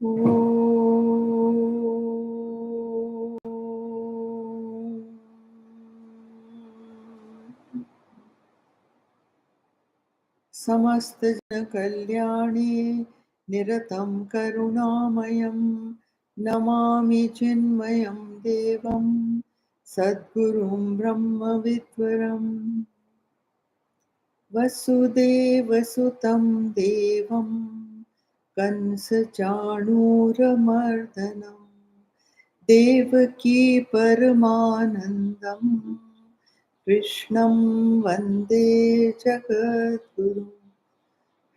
समस्त जन कल्याणे निरतं करुणामयं नमामि चिन्मयं देवं सद्गुरुं ब्रह्मविद्वरं वसुदेवसुतं देवं कंसचाणूरमर्दनं देवकी परमानन्दं कृष्णं वन्दे जगद्गुरुं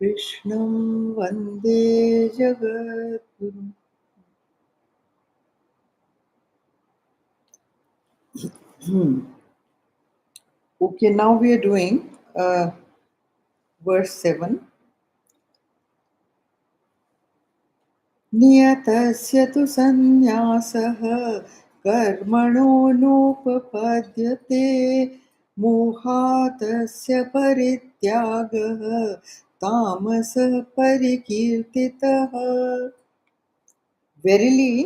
कृष्णं वन्दे जगद्गुरुम्. Okay, now we are doing verse 7. नियतस्य तु संन्यासः कर्मणो नोपपद्यते मोहातस्य परित्यागः तामसः परिकीर्तितः. Verily,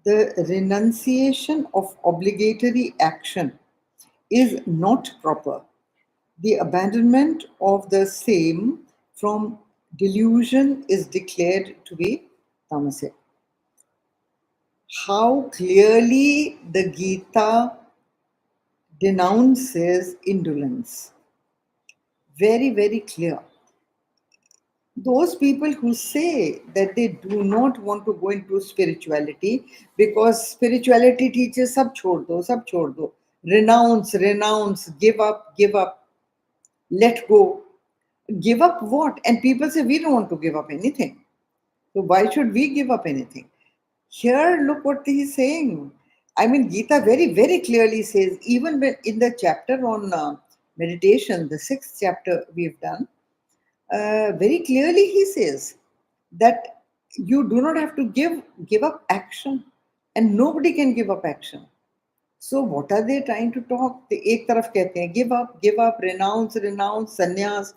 the renunciation of obligatory action is not proper. The abandonment of the same from delusion is declared to be tamasic. How clearly the Geeta denounces indolence. Very, very clear. Those people who say that they do not want to go into spirituality because spirituality teaches sab chhod do, renounce, give up, let go. Give up what? And people say we don't want to give up anything. So why should we give up anything? Here, look what he's saying. I mean, Gita very, very clearly says, even when in the chapter on meditation, the 6th chapter we've done, very clearly he says that you do not have to give up action, and nobody can give up action. So what are they trying to talk? The एक तरफ कहते हैं give up, renounce, sannyas,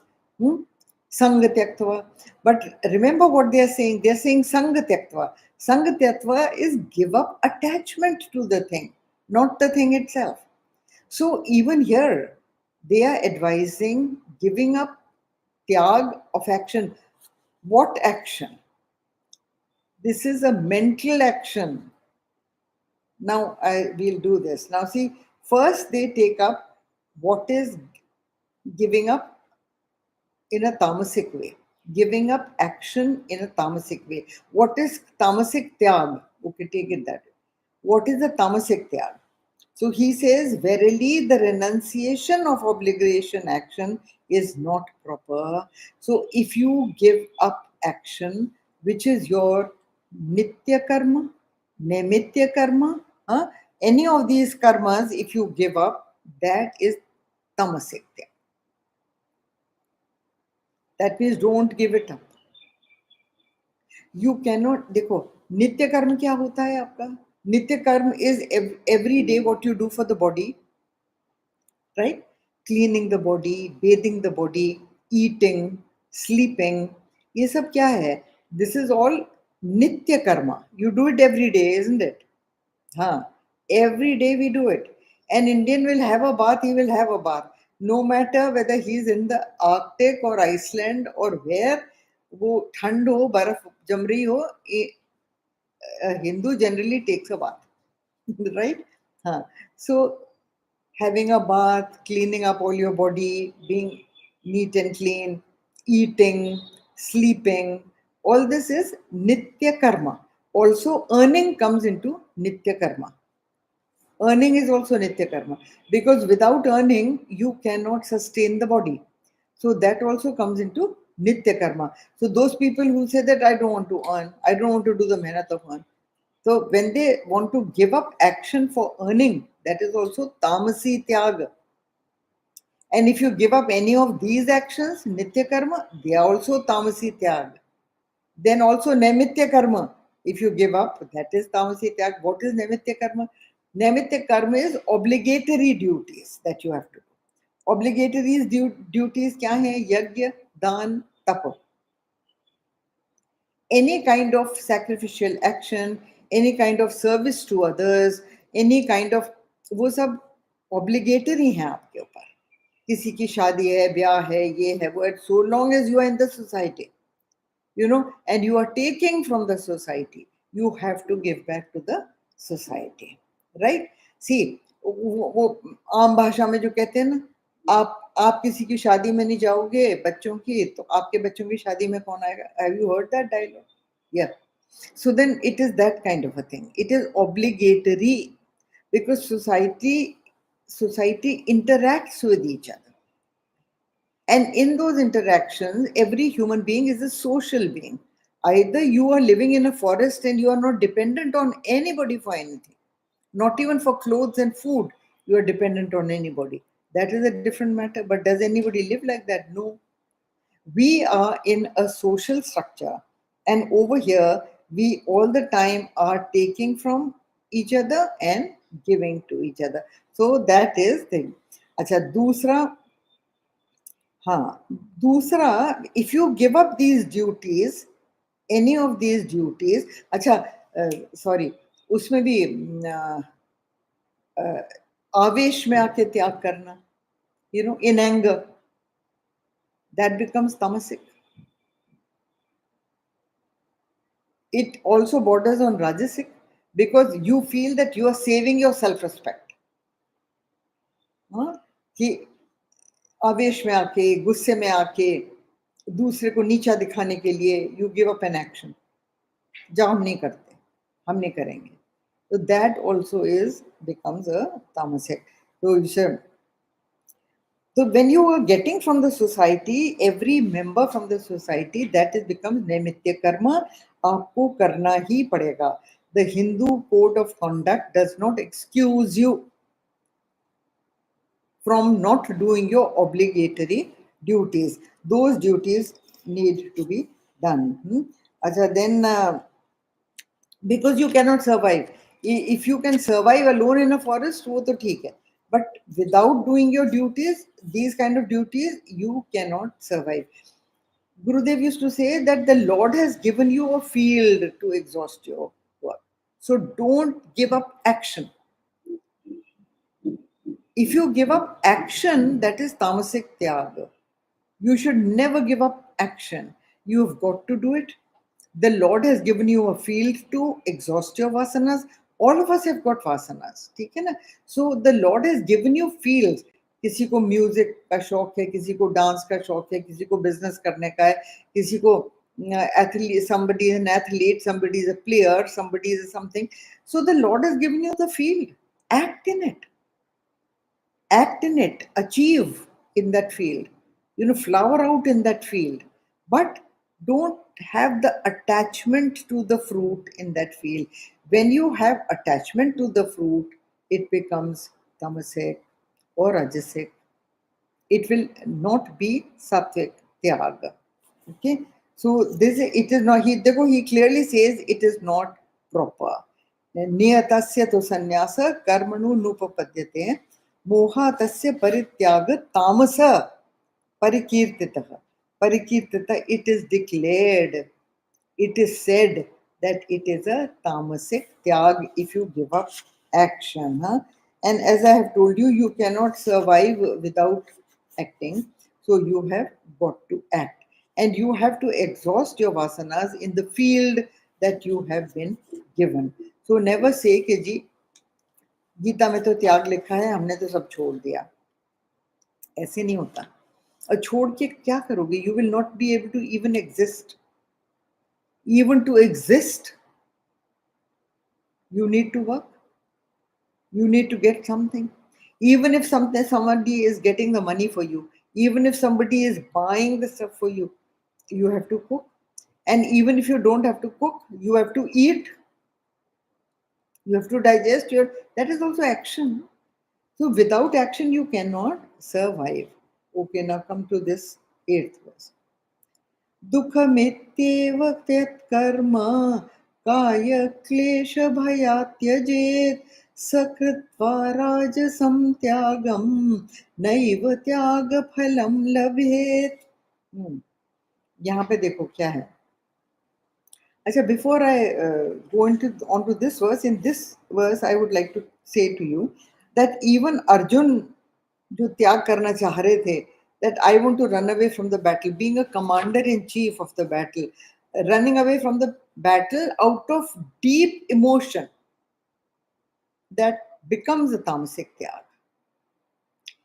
संग त्यक्त्वा. But remember what they are saying. They are saying संग त्यक्त्वा. संग त्यक्त्वा is give up attachment to the thing, not the thing itself. So even here, they are advising giving up tyag of action. What action? This is a mental action. Now I will do this. Now see, first they take up what is giving up in a tamasic way. Giving up action in a tamasic way. What is tamasic tyag? Okay, take it that way. What is the tamasic tyag? So he says, verily the renunciation of obligation action is not proper. So if you give up action, which is your nitya karma, naimitya karma, any of these karmas, if you give up, that is tamasic tyag. That means don't give it up. You cannot, देखो नित्य कर्म क्या होता है आपका? नित्य कर्म is every day what you do for the body, right? Cleaning the body, bathing the body, eating, sleeping. ये सब क्या है? This is all nitya karma. You do it every day, isn't it? हाँ, every day we do it. An Indian will have a bath, he will have a bath. No matter whether he is in the Arctic or Iceland or where, वो ठंड हो, बर्फ जम रही हो, a Hindu generally takes a bath, right? हाँ. So having a bath, cleaning up all your body, being neat and clean, eating, sleeping, all this is nitya karma. Also, earning comes into nitya karma. Earning is also nitya karma because without earning, you cannot sustain the body. So that also comes into nitya karma. So those people who say that I don't want to earn, I don't want to do the mehnat of earn. So when they want to give up action for earning, that is also tamasi tyaga. And if you give up any of these actions, nitya karma, they are also tamasi tyaga. Then also naimitya karma. If you give up, that is tamasi tyaga. What is naimitya karma? Naimitya karma is obligatory duties that you have to do. Obligatory duties क्या हैं? यज्ञ, दान, तप. any kind of sacrificial action, any kind of service to others, any kind of, वो सब obligatory हैं आपके ऊपर. किसी की शादी है, ब्याह है, ये है वो है, so long as you are in the society, you know, and you are taking from the society, you have to give back to the society, right? See, वो आम भाषा में जो कहते हैं ना, आप किसी की शादी में नहीं जाओगे बच्चों की, तो आपके बच्चों की शादी में कौन आएगा? Have you heard that dialogue? Yeah. So then it is that kind of a thing. It is obligatory because society interacts with each other. And in those interactions, every human being is a social being. Either you are living in a forest and you are not dependent on anybody for anything, not even for clothes and food, you are dependent on anybody. That is a different matter. But does anybody live like that? No. We are in a social structure, and over here, we all the time are taking from each other and giving to each other. So that is thing. अच्छा, दूसरा, if you give up these duties, any of these duties, अच्छा, sorry, उसमें भी आवेश में आके त्याग करना, you know, in anger, that becomes tamasic. It also borders on rajasic because you feel that you are saving your self-respect. कि आवेश में आके, गुस्से में आके, दूसरे को नीचा दिखाने के लिए you give up an action. जाओ, हम नहीं करते, हम नहीं करेंगे. So that also becomes a tamasic. So when you are getting from the society, every member from the society, that is becomes naimitya karma. आपको करना ही पड़ेगा. The Hindu code of conduct does not excuse you from not doing your obligatory duties. Those duties need to be done. Then because you cannot survive. If you can survive alone in a forest, वो तो ठीक है. But without doing your duties, these kind of duties, you cannot survive. Gurudev used to say that the Lord has given you a field to exhaust your work. So don't give up action. If you give up action, that is tamasic tyaga. You should never give up action. You've got to do it. The Lord has given you a field to exhaust your vasanas. All of us have got vasanas. ठीक है ना? So the Lord has given you fields. किसी को music का शौक है, किसी को डांस का शौक है, किसी को बिजनेस करने का है, किसी को athlete, somebody is an athlete, somebody is a player, somebody is something. So the Lord has given you the field. Act in it. Act in it. Achieve in that field. You know, flower out in that field. But don't have the attachment to the fruit in that field. When you have attachment to the fruit, it becomes tamasic or rajasic. It will not be sattvic tyaga. Okay, so it is not. He clearly says it is not proper. Niyatasya to sannyasa karmanu nupapadyate mohatasya parityaga tamasa parikirtitah. Parikirtita, it is declared, it is said that it is a tamasic tyag if you give up action. And as I have told you, you cannot survive without acting. So you have got to act. And you have to exhaust your vasanas in the field that you have been given. So never say कि जी गीता में तो त्याग लिखा है, हमने तो सब छोड़ दिया. ऐसे नहीं होता. और छोड़ के क्या करोगे? You will not be able to even exist. Even to exist, you need to work. You need to get something. Even if somebody is getting the money for you, even if somebody is buying the stuff for you, you have to cook. And even if you don't have to cook, you have to eat. You have to digest that is also action. So without action, you cannot survive. Okay, now come to this 8th verse. दुःखमित्येव त्यक्कर्म काय क्लेश भया त्यजेत् सकृत्वा राजसं त्यागं नैव त्याग फलं लभेत्. यहाँ पे देखो क्या है. Acha, before I go onto this verse, in this verse, I would like to say to you that even Arjun, जो त्याग करना चाह रहे थे, that I want to run away from the battle, being a commander in chief of the battle, running away from the battle out of deep emotion, that becomes a tamasic tyag.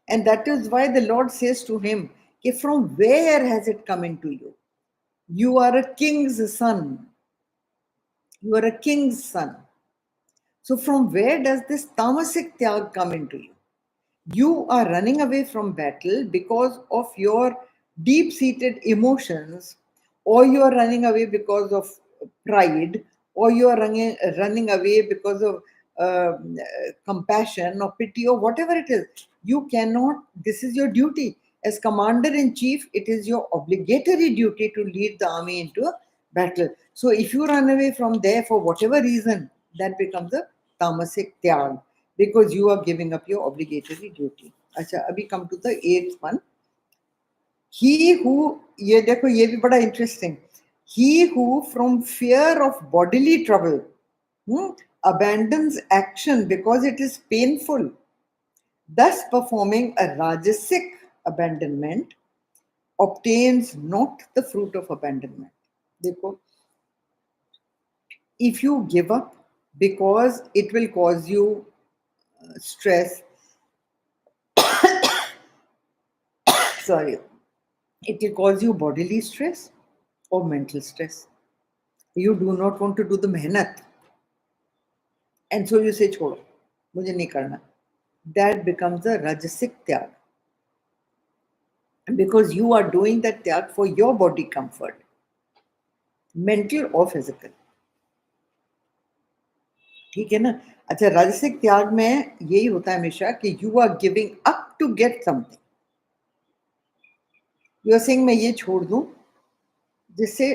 And that is why the Lord says to him, कि from where has it come into you? You are a king's son. You are a king's son. So from where does this tamasic tyag come into you? You are running away from battle because of your deep seated emotions, or you are running away because of pride, or you are running away because of compassion or pity or whatever it is. You cannot, this is your duty. As commander in chief, it is your obligatory duty to lead the army into a battle. So if you run away from there for whatever reason, that becomes a tamasic tyag, because you are giving up your obligatory duty. अच्छा, अभी come to the eighth one. He who, ये देखो ये भी बड़ा interesting. He who from fear of bodily trouble abandons action because it is painful, thus performing a rajasic abandonment, obtains not the fruit of abandonment. देखो, if you give up because it will cause you stress, sorry, it will cause you bodily stress or mental stress. You do not want to do the mehnat, and so you say, छोड़ो, मुझे नहीं करना. That becomes a rajasic tyag, because you are doing that tyag for your body comfort, mental or physical. ठीक है ना? अच्छा, राजसिक त्याग में यही होता है हमेशा कि you are giving up to get something. You are saying मैं ये छोड़ दूं जिससे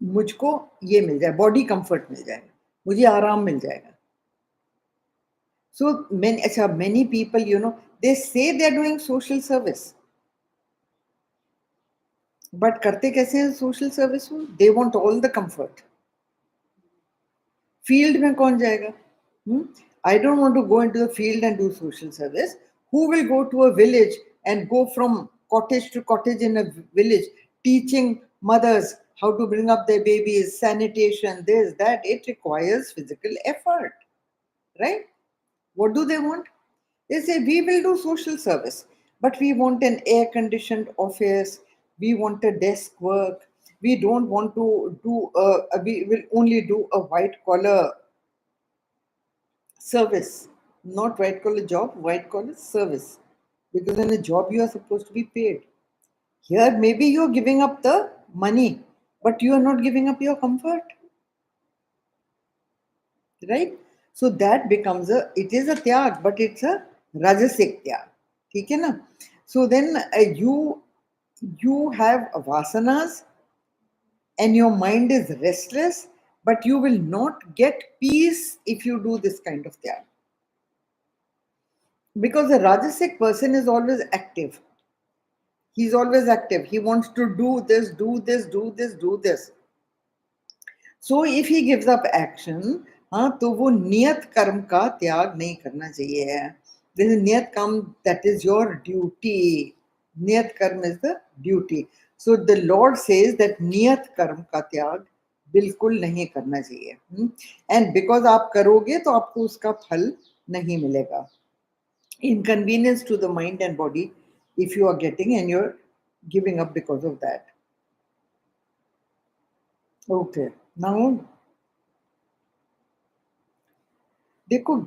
मुझको ये मिल जाए, बॉडी कंफर्ट मिल जाएगा, मुझे आराम मिल जाएगा. So many people, they say they're doing social service, but करते कैसे हैं social service वो? They want all the comfort. Field में कौन जाएगा? I don't want to go into the field and do social service. Who will go to a village and go from cottage to cottage in a village, teaching mothers how to bring up their babies, sanitation, this, that? It requires physical effort, right? What do they want? They say, we will do social service, but we want an air conditioned office. We want a desk work. We don't want to do, we will only do a white collar service, not white collar job, white collar service. Because in a job, you are supposed to be paid. Here, maybe you're giving up the money, but you are not giving up your comfort. Right? So that becomes it is a tyag, but it's a rajasic tyag. ठीक है ना? So then you have vasanas and your mind is restless, but you will not get peace if you do this kind of tyag. Because a rajasic person is always active. He's always active. He wants to do this, do this, do this, do this. So if he gives up action, हाँ, तो वो नियत कर्म का त्याग नहीं करना चाहिए. दिस इज नियत कर्म, दैट इज योर ड्यूटी. नियत कर्म is the duty. So the Lord says that नियत कर्म का त्याग बिल्कुल नहीं करना चाहिए. एंड बिकॉज आप करोगे तो आपको उसका फल नहीं मिलेगा. Inconvenience to the mind and body if you are getting, and you're giving up because of that. Okay, now देखो,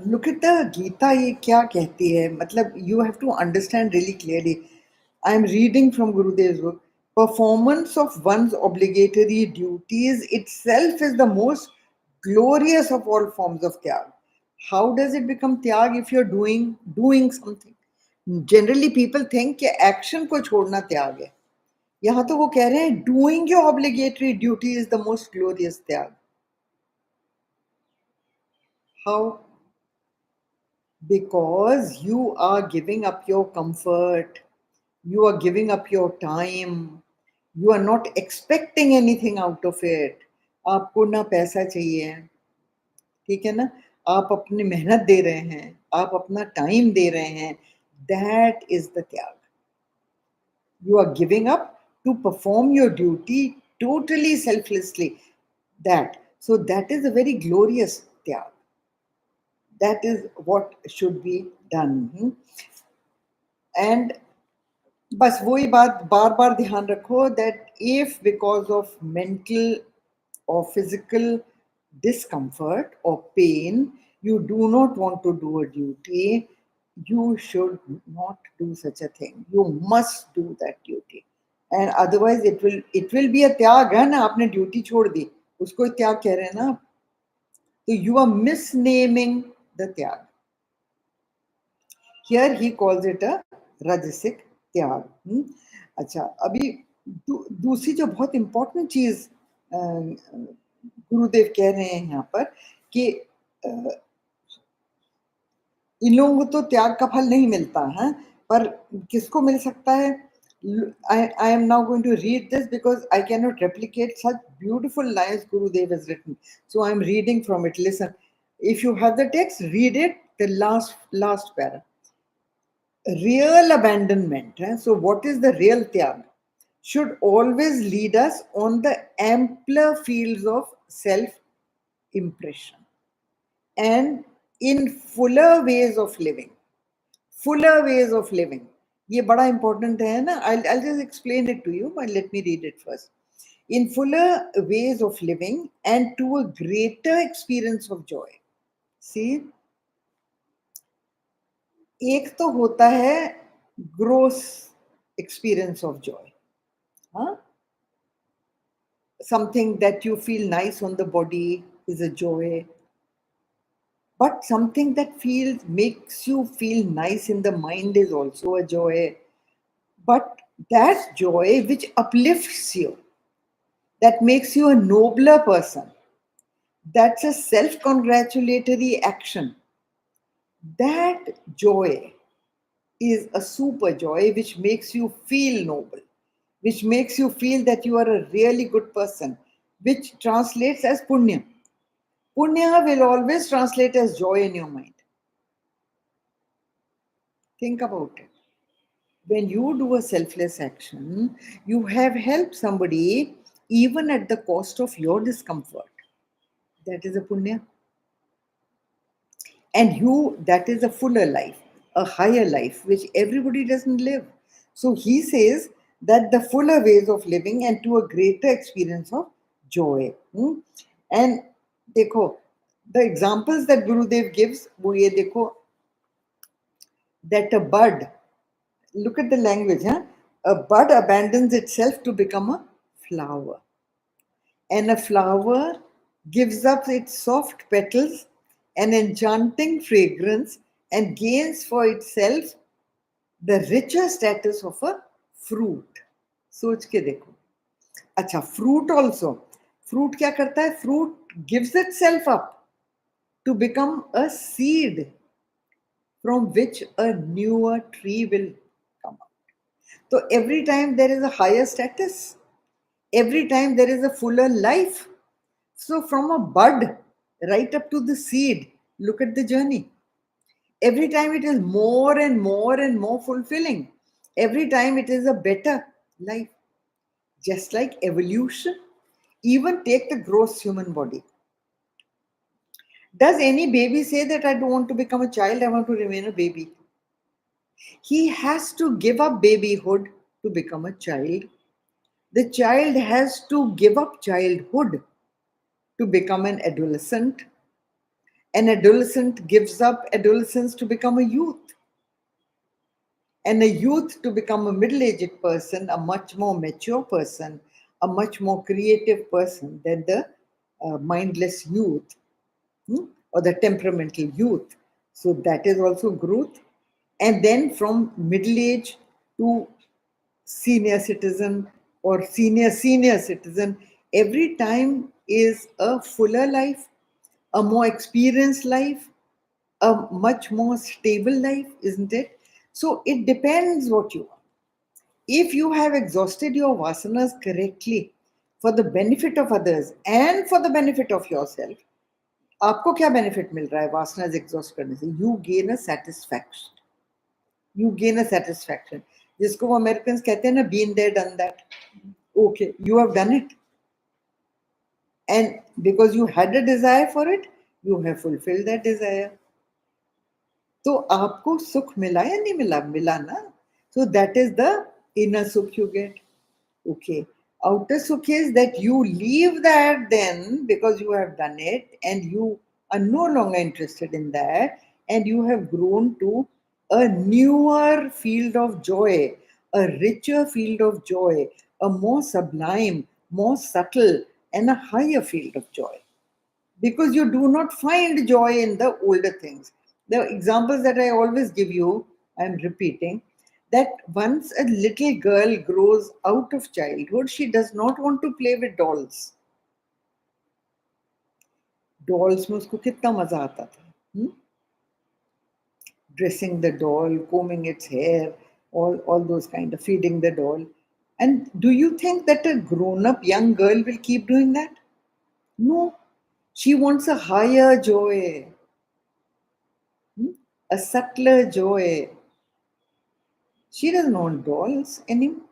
look at the Geeta, ये क्या कहती है? मतलब you have to understand really clearly. I am reading from Gurudev's book. Performance of one's obligatory duties itself is the most glorious of all forms of tyag. How does it become tyag if you're doing something? Generally, people think कि action को छोड़ना त्याग है. यहाँ तो वो कह रहे हैं doing your obligatory duty is the most glorious tyag. How? Because you are giving up your comfort, you are giving up your time, You are not expecting anything out of it. आपको ना पैसा चाहिए, ठीक है ना, आप अपनी मेहनत दे रहे हैं, आप अपना टाइम दे रहे हैं, दैट इज द त्याग. You are giving up to perform your duty totally selflessly. That is a very glorious त्याग. That is what should be done. And बस वही बात बार बार ध्यान रखो, that if because of mental or physical discomfort or pain you do not want to do a duty, you should not do such a thing. You must do that duty, and otherwise it will be a त्याग है ना. आपने duty छोड़ दी, उसको ही त्याग कह रहे हैं ना. तो you are misnaming the त्याग. Here he calls it a rajasic त्याग. अच्छा, अभी दूसरी जो बहुत इंपॉर्टेंट चीज गुरुदेव कह रहे हैं यहाँ पर कि इन लोगों को तो त्याग का फल नहीं मिलता है, पर किसको मिल सकता है? I am now going to read this because I cannot replicate such beautiful lines Gurudev has written. So I am reading from it. Listen, if you have the text, read it, the last para. Real abandonment. So what is the real त्याग? Should always lead us on the ampler fields of self-impression and in fuller ways of living. Fuller ways of living. ये बड़ा important है ना. I'll just explain it to you, but let me read it first. In fuller ways of living and to a greater experience of joy. See, एक तो होता है gross experience of joy. Something that you feel nice on the body is a joy. But something that makes you feel nice in the mind is also a joy. But that joy which uplifts you, that makes you a nobler person, that's a self-congratulatory action. That joy is a super joy which makes you feel noble, which makes you feel that you are a really good person, which translates as punya. Punya will always translate as joy in your mind. Think about it. When you do a selfless action, you have helped somebody even at the cost of your discomfort. That is a punya. And that is a fuller life, a higher life, which everybody doesn't live. So he says that the fuller ways of living and to a greater experience of joy. And dekho, the examples that Gurudev gives, wo ye dekho, that a bud, look at the language, a bud abandons itself to become a flower. And a flower gives up its soft petals and enchanting fragrance and gains for itself the richer status of a fruit. सोच के देखो. अच्छा, fruit also. Fruit क्या करता है? Fruit gives itself up to become a seed from which a newer tree will come out. So every time there is a higher status, every time there is a fuller life. So from a bud right up to the seed, look at the journey. Every time it is more and more and more fulfilling. Every time it is a better life. Just like evolution, even take the gross human body. Does any baby say that I don't want to become a child, I want to remain a baby? He has to give up babyhood to become a child. The child has to give up childhood to become an adolescent. An adolescent gives up adolescence to become a youth. And a youth to become a middle-aged person, a much more mature person, a much more creative person than the mindless youth or the temperamental youth. So that is also growth. And then from middle age to senior citizen or senior citizen, every time is a fuller life, a more experienced life, a much more stable life, isn't it? So it depends what you want. If you have exhausted your vasanas correctly for the benefit of others and for the benefit of yourself, आपको क्या benefit मिल रहा है vasanas exhaust करने से? You gain a satisfaction. You gain a satisfaction. जिसको वो Americans कहते हैं ना, been there, done that. Okay, you have done it. And because you had a desire for it, you have fulfilled that desire. तो आपको सुख मिला या नहीं मिला? मिला ना? So that is the inner sukh you get. Okay. Outer sukh is that you leave that then because you have done it and you are no longer interested in that, and you have grown to a newer field of joy, a richer field of joy, a more sublime, more subtle, and a higher field of joy. Because you do not find joy in the older things. The examples that I always give you, I'm repeating, that once a little girl grows out of childhood, she does not want to play with dolls. Dolls में उसको कितना मजा आता था. Dressing the doll, combing its hair, all those kind of, feeding the doll. And do you think that a grown-up young girl will keep doing that? No. She wants a higher joy, a subtler joy. She doesn't want dolls anymore.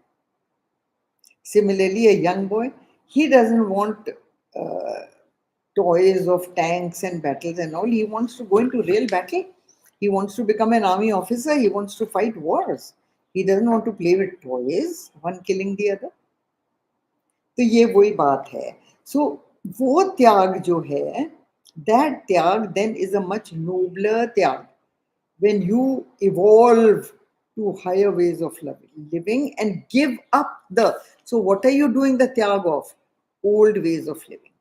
Similarly, a young boy, he doesn't want uh, toys of tanks and battles and all. He wants to go into real battle. He wants to become an army officer. He wants to fight wars. He doesn't want to play with toys, one killing the other. तो ये वही बात है. So वो त्याग जो है, that त्याग then is a much nobler त्याग. When you evolve to higher ways of living and give up the, so what are you doing the त्याग of? Old ways of living.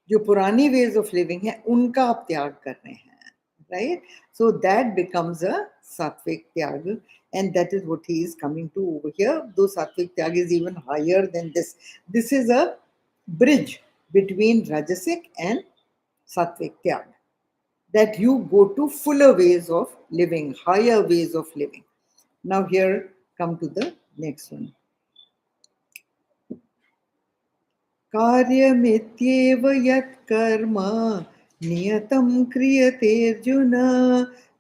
जो पुरानी ways of living है उनका आप त्याग कर रहे हैं, right? So that becomes a sattvic त्याग, and that is what he is coming to over here. Though sattvic त्याग is even higher than this. This is a bridge between rajasic and sattvic त्याग, that you go to fuller ways of living, higher ways of living. Now here come to the next one. कार्यमित्येव यत्कर्म नियतं क्रियतेऽर्जुन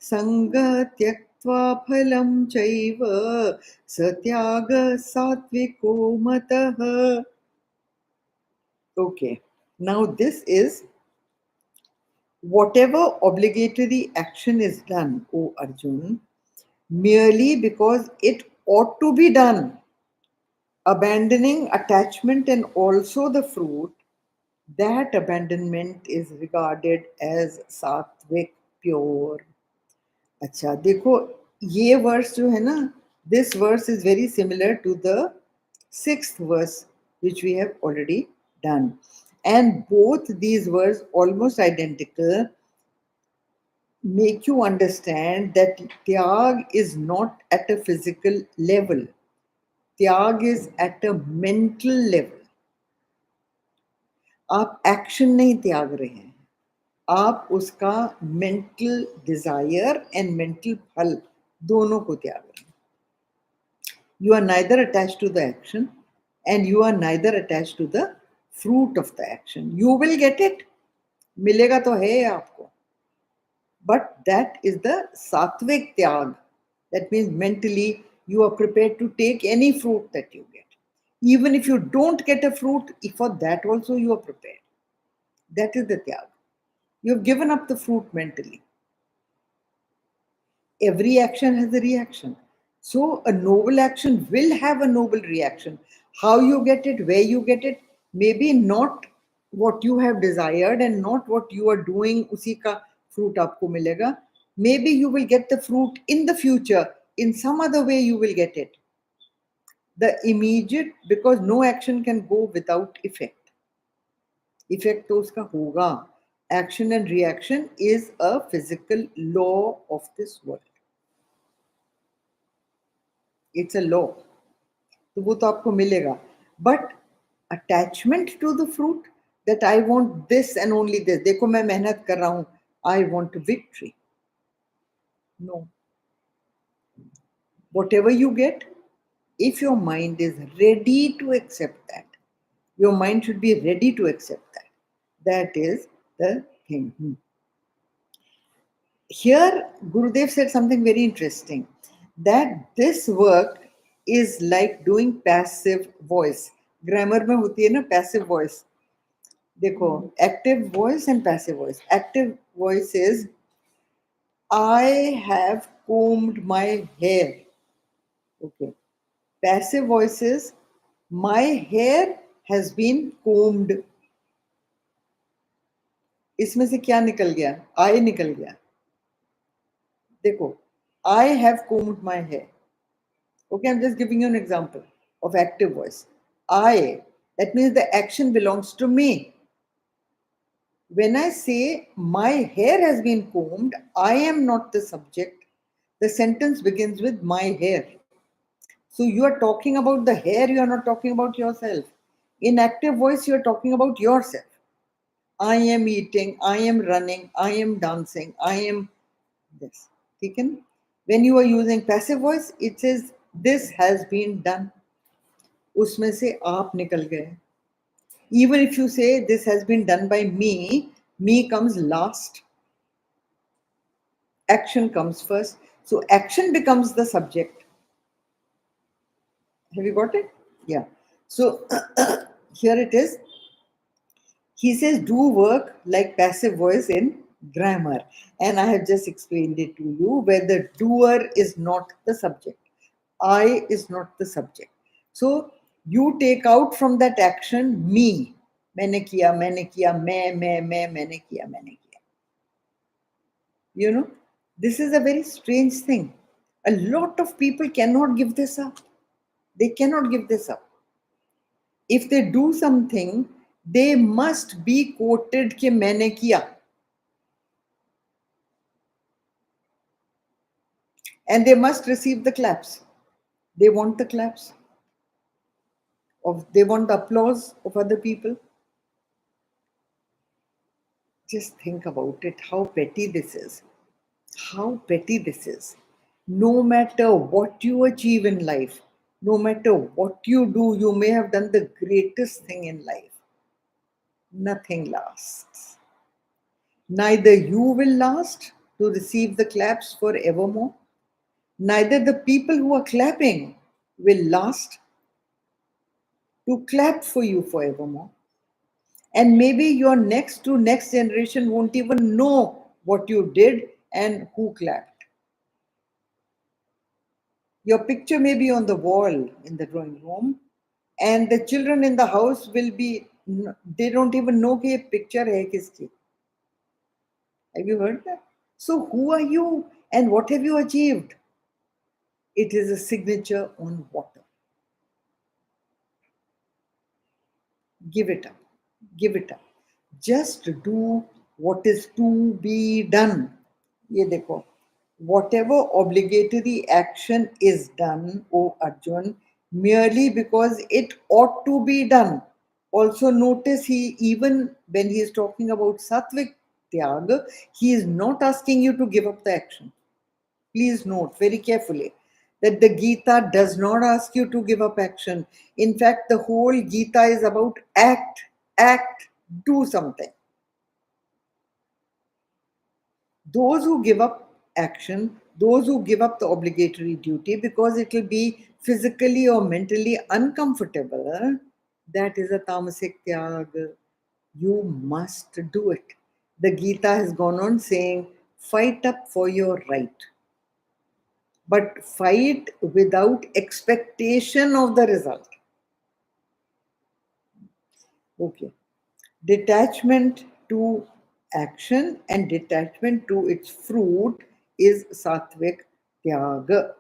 संगं त्यक्त्वा फलं चैव स त्यागः सात्विको मतः. Okay, now this is whatever obligatory action is done, O Arjun, merely because it ought to be done, abandoning attachment and also the fruit, that abandonment is regarded as sattvic pure. अच्छा देखो, ये verse जो है ना, this verse is very similar to the 6th verse which we have already done, and both these verses almost identical make you understand that tyag is not at a physical level. त्याग is at a mental level. आप action नहीं त्याग रहे हैं, आप उसका mental desire and mental फल दोनों को त्याग रहे हैं. You are neither attached to the action and you are neither attached to the fruit of the action. You will get it, मिलेगा तो है आपको, but that is the sattvic त्याग. That means mentally you are prepared to take any fruit that you get. Even if you don't get a fruit, for that also you are prepared. That is the tyag. You have given up the fruit mentally. Every action has a reaction. So a noble action will have a noble reaction. How you get it, where you get it, maybe not what you have desired and not what you are doing, usi ka fruit aapko milega. Maybe you will get the fruit in the future. In some other way you will get it. The immediate, because no action can go without effect. Effect तो उसका होगा. Action and reaction is a physical law of this world. It's a law. तो वो तो आपको मिलेगा. But attachment to the fruit, that I want this and only this. देखो मैं मेहनत कर रहा हूँ. I want victory. No. Whatever you get, if your mind is ready to accept that, your mind should be ready to accept that. That is the thing. Here, Gurudev said something very interesting, that this work is like doing passive voice. Grammar में होती है ना passive voice. देखो, active voice and passive voice. Active voice is I have combed my hair. Okay. Passive voice is my hair has been combed. इसमें से क्या निकल गया? I निकल गया. देखो, I have combed my hair. Okay, I'm just giving you an example of active voice. I, that means the action belongs to me. When I say my hair has been combed, I am not the subject. The sentence begins with my hair. So you are talking about the hair, you are not talking about yourself. In active voice, you are talking about yourself. I am eating, I am running, I am dancing, I am this. Taken? When you are using passive voice, it says this has been done. उसमें से आप निकल गए. Even if you say this has been done by me comes last. Action comes first. So action becomes the subject. Have you got it? Yeah. So here it is. He says, do work like passive voice in grammar. And I have just explained it to you, where the doer is not the subject. I is not the subject. So you take out from that action me. मैंने किया, मैंने किया. You know, this is a very strange thing. A lot of people cannot give this up. They cannot give this up. If they do something, they must be quoted कि मैंने किया. And they must receive the claps. They want the claps. They want the applause of other people. Just think about it, how petty this is. How petty this is. No matter what you achieve in life, no matter what you do, you may have done the greatest thing in life. Nothing lasts. Neither you will last to receive the claps forevermore, neither the people who are clapping will last to clap for you forevermore. And maybe your next generation won't even know what you did and who clapped. Your picture may be on the wall in the drawing room, and the children in the house will be, they don't even know कि ये picture है किसकी. Have you heard that? So who are you and what have you achieved? It is a signature on water. Give it up. Give it up. Just do what is to be done. ये देखो, whatever obligatory action is done, O Arjun, merely because it ought to be done. Also notice even when he is talking about sattvic tyag, he is not asking you to give up the action. Please note very carefully that the Geeta does not ask you to give up action. In fact, the whole Geeta is about act, do something. Those who give up action, those who give up the obligatory duty because it will be physically or mentally uncomfortable, that is a tamasic tyag. You must do it. The Geeta has gone on saying, fight up for your right. But fight without expectation of the result. Okay. Detachment to action and detachment to its fruit is sattvic tyaga.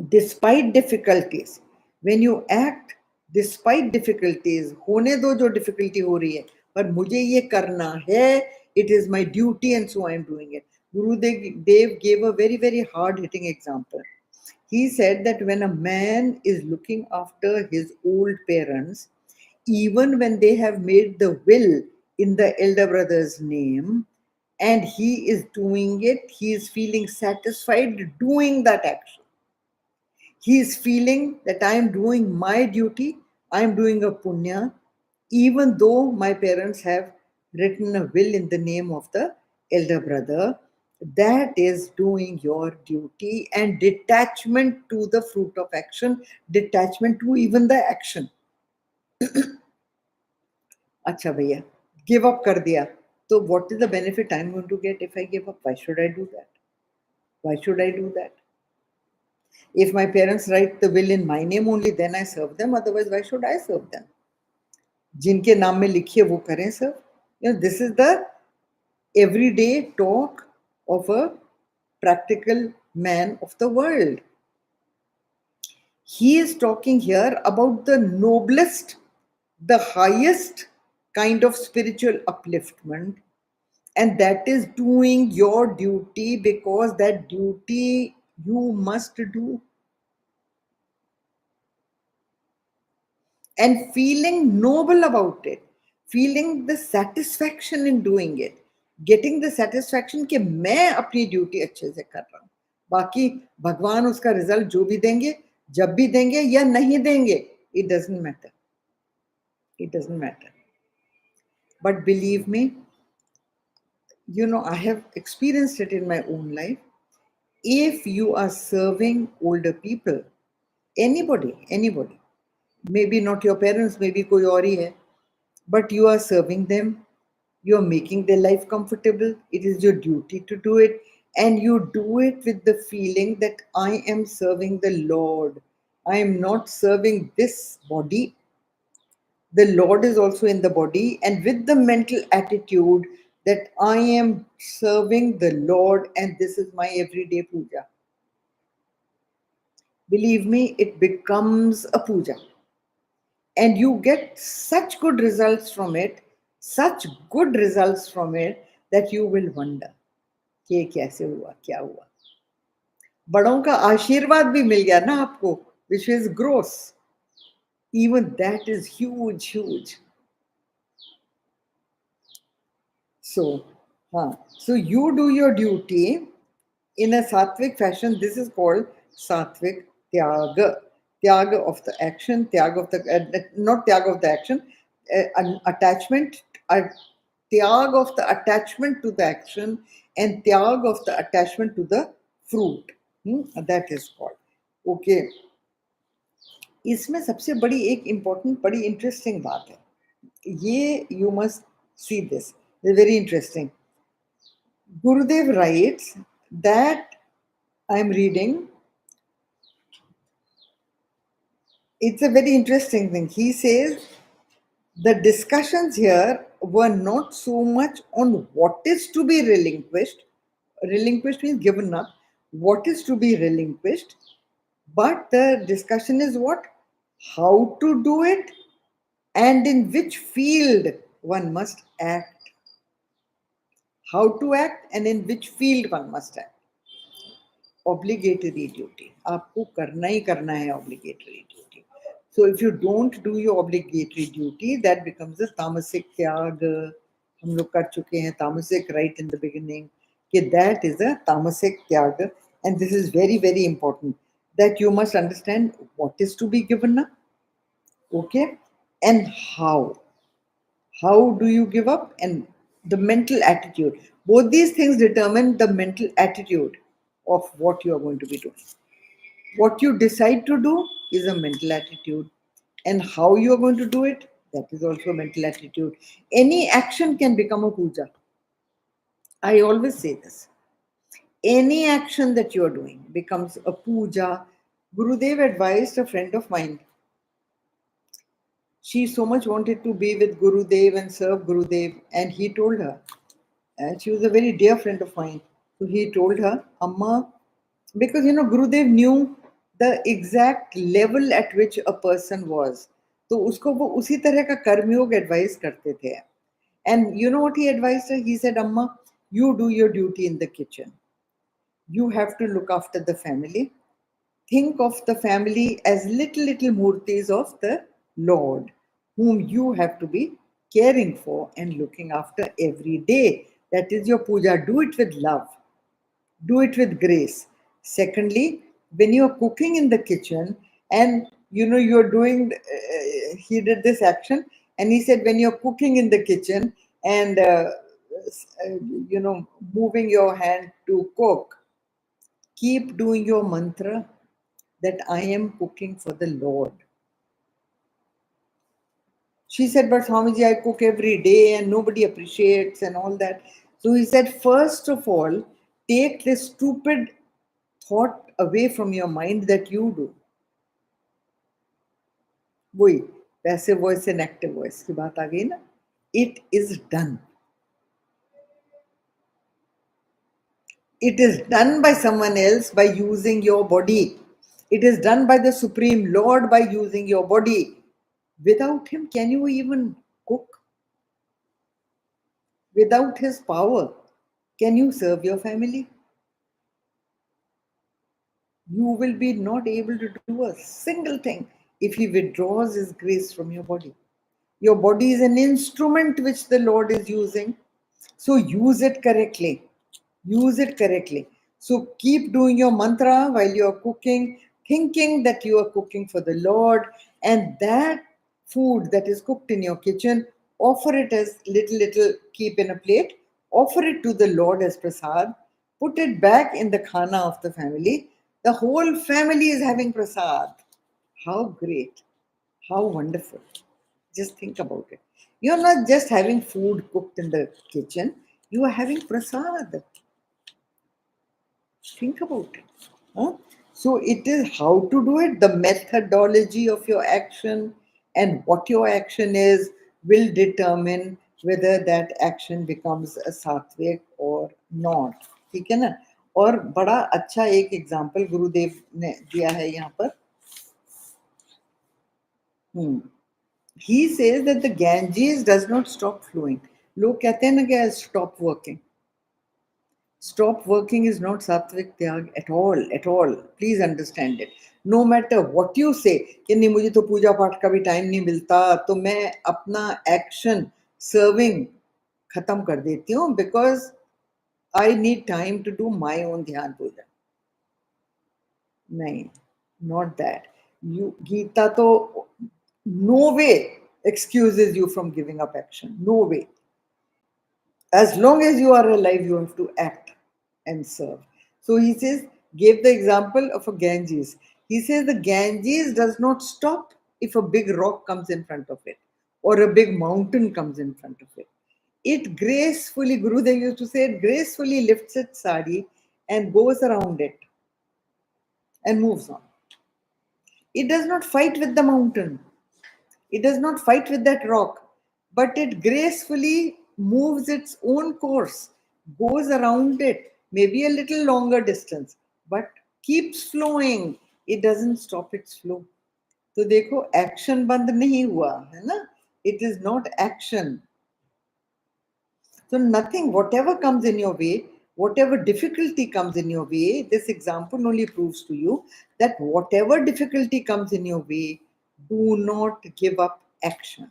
Despite difficulties, when you act despite difficulties, होने दो जो difficulty हो रही है, पर मुझे ये करना है, it is my duty and so I am doing it. Gurudev gave a very, very hard-hitting example. He said that when a man is looking after his old parents, even when they have made the will in the elder brother's name, and he is doing it, he is feeling satisfied doing that action. He is feeling that I am doing my duty, I am doing a punya, even though my parents have written a will in the name of the elder brother. That is doing your duty, and detachment to the fruit of action, detachment to even the action. अच्छा भैया, give up कर दिया, तो what is the benefit I'm going to get if I give up? Why should I do that? Why should I do that? If my parents write the will in my name only, then I serve them. Otherwise, why should I serve them? जिनके नाम में लिखिए वो करें sir. You know, this is the everyday talk of a practical man of the world. He is talking here about the noblest, the highest kind of spiritual upliftment, and that is doing your duty, because that duty you must do. And feeling noble about it, feeling the satisfaction in doing it, getting the satisfaction कि मैं अपनी duty अच्छे से कर रहा हूँ, बाकी भगवान उसका रिजल्ट जो भी देंगे, जब भी देंगे या नहीं देंगे, it doesn't matter. It doesn't matter. But believe me, you know, I have experienced it in my own life. If you are serving older people, anybody, maybe not your parents, maybe कोई और ही है, but you are serving them, you are making their life comfortable, it is your duty to do it, and you do it with the feeling that I am serving the Lord. I am not serving this body. The Lord is also in the body, and with the mental attitude that I am serving the Lord and this is my everyday puja. Believe me, it becomes a puja. And you get such good results from it, such good results from it, that you will wonder कि ये कैसे हुआ, क्या हुआ. बड़ों का आशीर्वाद भी मिल गया ना आपको, which is gross. Even that is huge. So you do your duty in a sattvic fashion. This is called sattvic tyaga. Tyaga of the action, tyaga of the not tyaga of the action, an attachment, tyag of the attachment to the action, and tyag of the attachment to the fruit. That is called. Okay. इसमें सबसे बड़ी एक important, बड़ी interesting बात है, ये you must see this. It's very interesting. Gurudev writes that I am reading. It's a very interesting thing. He says the discussions here were not so much on what is to be relinquished. Relinquished means given up. What is to be relinquished? But the discussion is what? How to do it and in which field one must act. How to act and in which field one must act. Obligatory duty. आपको करना ही करना है obligatory duty. So if you don't do your obligatory duty, that becomes a tamasic tyag. हम लोग कर चुके हैं tamasic right in the beginning. कि that is a tamasic tyag, and this is very important, that you must understand what is to be given up, okay, and how. How do you give up, and the mental attitude. Both these things determine the mental attitude of what you are going to be doing. What you decide to do is a mental attitude, and how you are going to do it, that is also a mental attitude. Any action can become a puja. I always say this. Any action that you are doing becomes a puja. Gurudev advised a friend of mine. She so much wanted to be with Gurudev and serve Gurudev, and he told her, and she was a very dear friend of mine. So he told her, Amma, because you know, Gurudev knew the exact level at which a person was. तो उसको वो उसी तरह का कर्मयोग advice करते थे. And you know what he advised her? He said, Amma, you do your duty in the kitchen. You have to look after the family. Think of the family as little murtis of the Lord, whom you have to be caring for and looking after every day. That is your puja. Do it with love. Do it with grace. Secondly, when you're cooking in the kitchen and you're doing, he did this action, and he said, when you're cooking in the kitchen and you know moving your hand to cook, keep doing your mantra that I am cooking for the Lord. She said, but Swamiji, I cook every day and nobody appreciates and all that. So he said, first of all, take this stupid thought away from your mind that you do. वही passive voice and active voice की बात आ गई ना. It is done. It is done by someone else by using your body. It is done by the Supreme Lord by using your body. Without him, can you even cook? Without his power, can you serve your family? You will be not able to do a single thing if he withdraws his grace from your body. Your body is an instrument which the Lord is using. So use it correctly. Use it correctly. So keep doing your mantra while you are cooking, thinking that you are cooking for the Lord, and that food that is cooked in your kitchen, offer it as little, keep in a plate, offer it to the Lord as prasad, put it back in the khana of the family. The whole family is having prasad. How great! How wonderful! Just think about it. You're not just having food cooked in the kitchen, you are having prasad. Think about it. Huh? So it is how to do it, the methodology of your action and what your action is will determine whether that action becomes a सात्विक or not. ठीक है ना. और बड़ा अच्छा एक example गुरुदेव ने दिया है यहाँ पर. He says that the Ganges does not stop flowing. लोग कहते हैं ना कि stop working. Stop working is not sattvic tyag at all, at all. Please understand it. No matter what you say, कि नहीं मुझे तो पूजा पाठ का भी टाइम नहीं मिलता, तो मैं अपना एक्शन सर्विंग खत्म कर देती हूँ because I need time to do my own ध्यान पूजा. नहीं, not that. You Geeta तो no way excuses you from giving up action. No way. As long as you are alive, you have to act and serve. So he says, gave the example of a Ganges. He says the Ganges does not stop if a big rock comes in front of it or a big mountain comes in front of it. It gracefully, Gurudev used to say, it gracefully lifts its sari and goes around it and moves on. It does not fight with the mountain. It does not fight with that rock, but it gracefully moves its own course, goes around it, maybe a little longer distance, but keeps flowing. It doesn't stop its flow. तो देखो action बंद नहीं हुआ है ना. It is not action. So nothing, whatever comes in your way, whatever difficulty comes in your way, this example only proves to you that whatever difficulty comes in your way, do not give up action.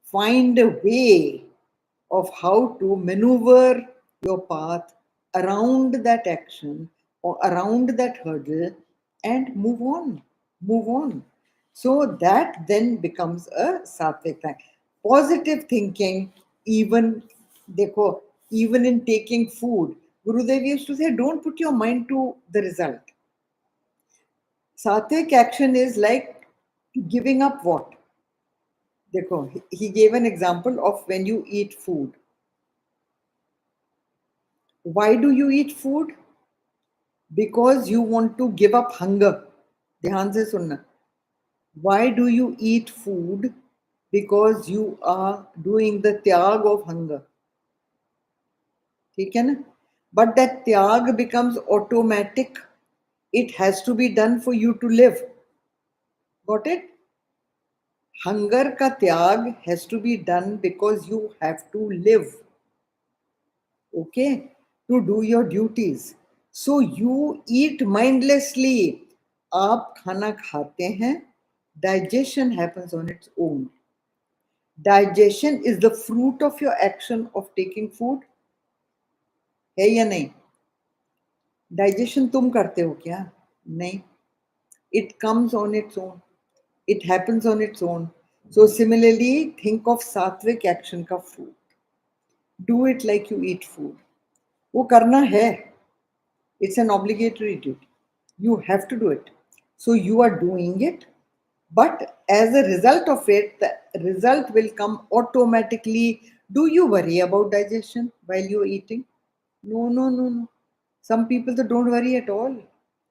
Find a way of how to maneuver your path around that action or around that hurdle and move on. Move on. So that then becomes a sattvic thing. Positive thinking, even देखो, even in taking food, Gurudev used to say, don't put your mind to the result. Sattvic action is like giving up what? देखो, he gave an example of when you eat food. Why do you eat food? Because you want to give up hunger. ध्यान से सुनना. Why do you eat food? Because you are doing the त्याग of hunger. ठीक है ना? But that त्याग becomes automatic. It has to be done for you to live. Got it? Hunger ka tyag has to be done because you have to live. Okay? To do your duties. So you eat mindlessly. आप खाना खाते हैं. Digestion happens on its own. Digestion is the fruit of your action of taking food. है या नहीं? Digestion तुम करते हो क्या? नहीं, it comes on its own. It happens on its own. So similarly, think of sattvic action का food. Do it like you eat food. वो करना है. It's an obligatory duty. You have to do it. So you are doing it, but as a result of it, the result will come automatically. Do you worry about digestion while you're eating? No, no, no, no. Some people they don't worry at all.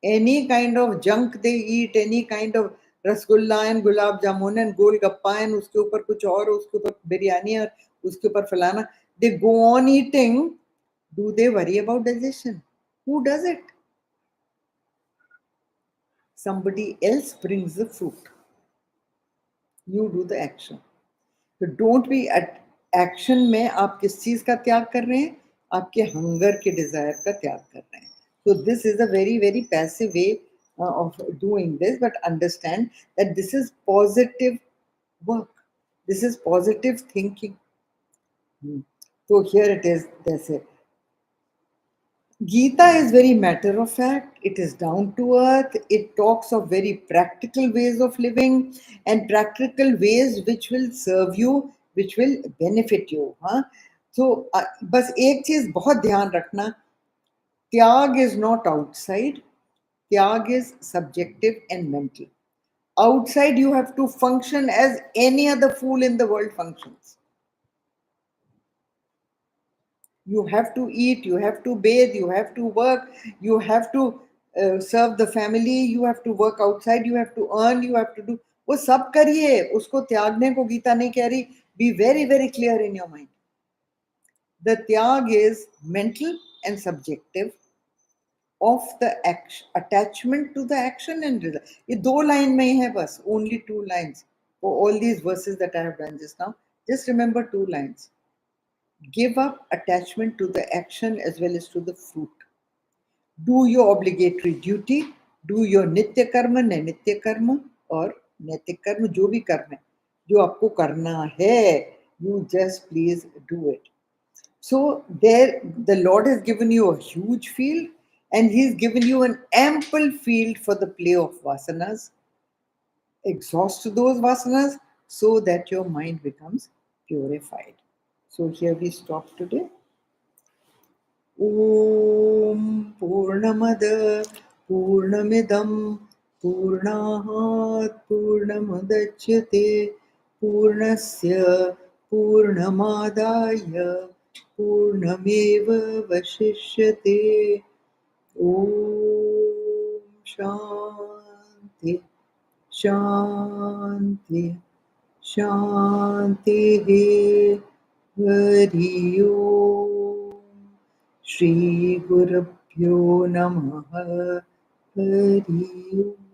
Any kind of junk they eat, any kind of rasgulla and gulab jamun and golgappa and उसके ऊपर कुछ और, उसके ऊपर बिरयानी और उसके ऊपर फलाना, they go on eating. Do they worry about digestion? Who does it? Somebody else brings the fruit. You do the action. So don't be at action में आप किस चीज का त्याग कर रहे हैं? आपके हंगर के डिजायर का त्याग कर रहे हैं. So this is a very very passive way of doing this, but understand that this is positive work. This is positive thinking. So here it is. They say Geeta is very matter of fact, it is down to earth, it talks of very practical ways of living and practical ways which will serve you, which will benefit you. हाँ? So, बस एक चीज बहुत ध्यान रखना, त्याग is not outside, त्याग is subjective and mental. Outside you have to function as any other fool in the world functions. You have to eat, you have to bathe, you have to work, you have to serve the family, you have to work outside, you have to earn, you have to do. वो सब करिए, उसको त्यागने को गीता नहीं कह रही. Be very very clear in your mind. The त्याग is mental and subjective of the action, attachment to the action and result. ये दो लाइन में ही है बस, only 2 lines for all these verses that I have done just now. Just remember 2 lines. Give up attachment to the action as well as to the fruit. Do your obligatory duty, do your nitya karma, nainitya karma और नैतिक कर्म, जो भी कर्म है, जो आपको करना है, you just please do it. So there, the Lord has given you a huge field and He's given you an ample field for the play of vasanas. Exhaust those vasanas so that your mind becomes purified. So here we stop today. ॐ पूर्णमद पूर्णमिदं पूर्णात् पूर्णमुदच्यते पूर्णस्य पूर्णमादाय पूर्णमेवावशिष्यते. ॐ शान्ति शान्ति शान्तिः. हरि ओम्. श्री गुरुभ्यो नमः. हरि ओम्.